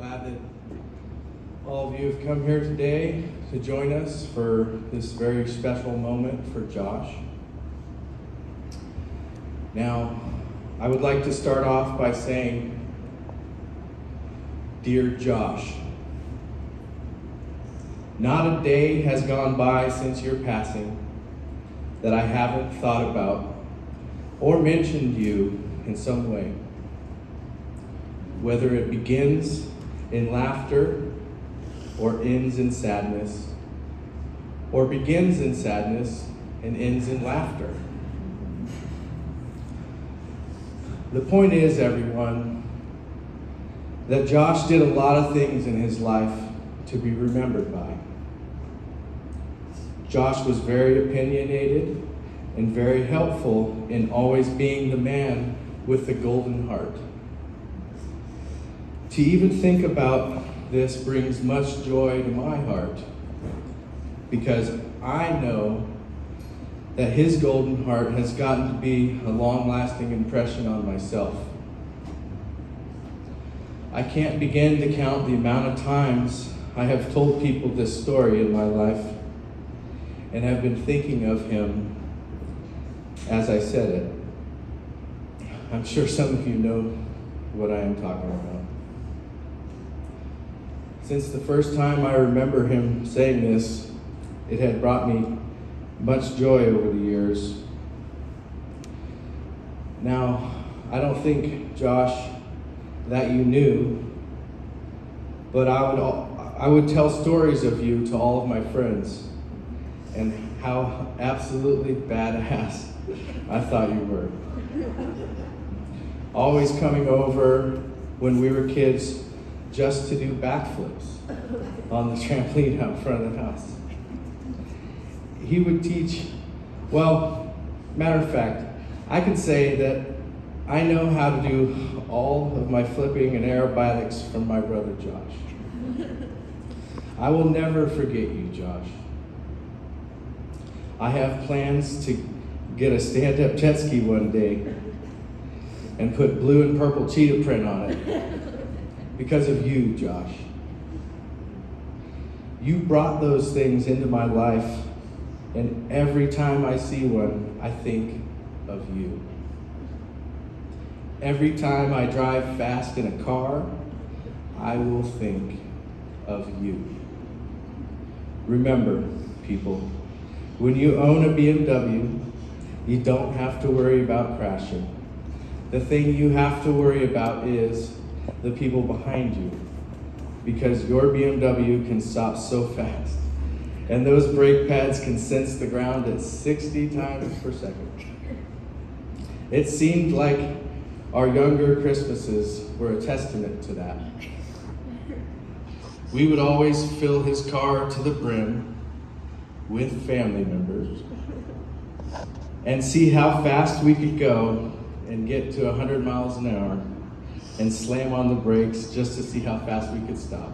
glad that all of you have come here today to join us for this very special moment for Josh. Now, I would like to start off by saying, Dear Josh, not a day has gone by since your passing that I haven't thought about or mentioned you in some way. Whether it begins in laughter or ends in sadness, or begins in sadness and ends in laughter. The point is, everyone, that Josh did a lot of things in his life to be remembered by. Josh was very opinionated and very helpful in always being the man with the golden heart. To even think about this brings much joy to my heart, because I know that his golden heart has gotten to be a long-lasting impression on myself. I can't begin to count the amount of times I have told people this story in my life and have been thinking of him as I said it. I'm sure some of you know what I am talking about. Since the first time I remember him saying this, it had brought me much joy over the years. Now, I don't think, Josh, that you knew, but I would tell stories of you to all of my friends and how absolutely badass I thought you were. Always coming over when we were kids just to do backflips on the trampoline out front of the house. He would teach, well, matter of fact, I can say that I know how to do all of my flipping and aerobatics from my brother Josh. I will never forget you, Josh. I have plans to get a stand-up jet ski one day and put blue and purple cheetah print on it because of you, Josh. You brought those things into my life, and every time I see one, I think of you. Every time I drive fast in a car, I will think of you. Remember, people, when you own a BMW, you don't have to worry about crashing. The thing you have to worry about is the people behind you, because your BMW can stop so fast, and those brake pads can sense the ground at 60 times per second. It seemed like our younger Christmases were a testament to that. We would always fill his car to the brim with family members and see how fast we could go and get to 100 miles an hour and slam on the brakes just to see how fast we could stop.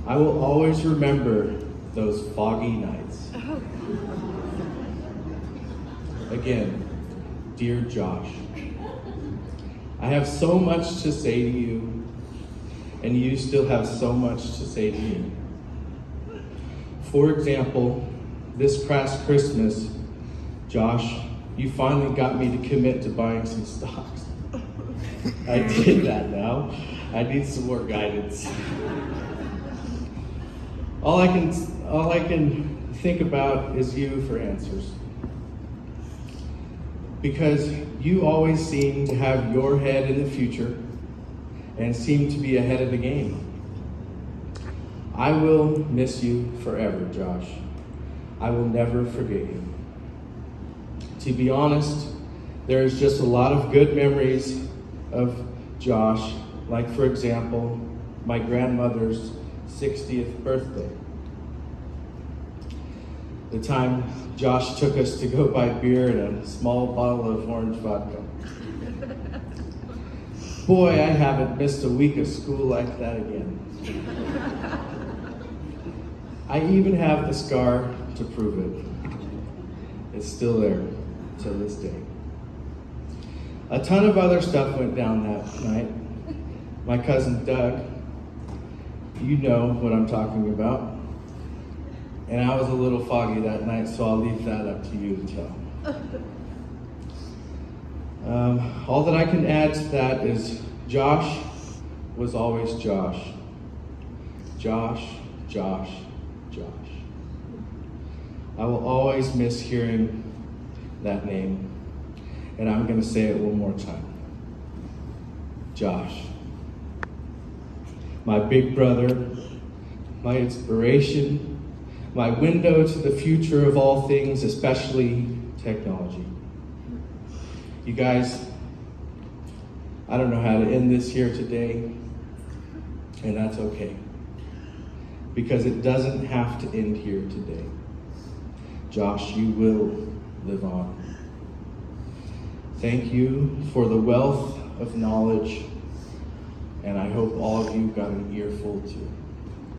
I will always remember those foggy nights. Again, dear Josh, I have so much to say to you, and you still have so much to say to me. For example, this past Christmas, Josh, you finally got me to commit to buying some stocks. I did that now. I need some more guidance. All I can think about is you for answers. Because you always seem to have your head in the future and seem to be ahead of the game. I will miss you forever, Josh. I will never forget you. To be honest, there's just a lot of good memories of Josh, like, for example, my grandmother's 60th birthday. The time Josh took us to go buy beer and a small bottle of orange vodka. Boy, I haven't missed a week of school like that again. I even have the scar to prove it. It's still there to this day. A ton of other stuff went down that night, my cousin Doug. You know what I'm talking about. And I was a little foggy that night, so I'll leave that up to you to tell. All that I can add to that is Josh was always Josh. Josh, Josh, Josh. I will always miss hearing that name, and I'm going to say it one more time. Josh. My big brother, my inspiration, my window to the future of all things, especially technology. You guys, I don't know how to end this here today, and that's okay. Because it doesn't have to end here today. Josh, you will live on. Thank you for the wealth of knowledge, and I hope all of you got an earful too.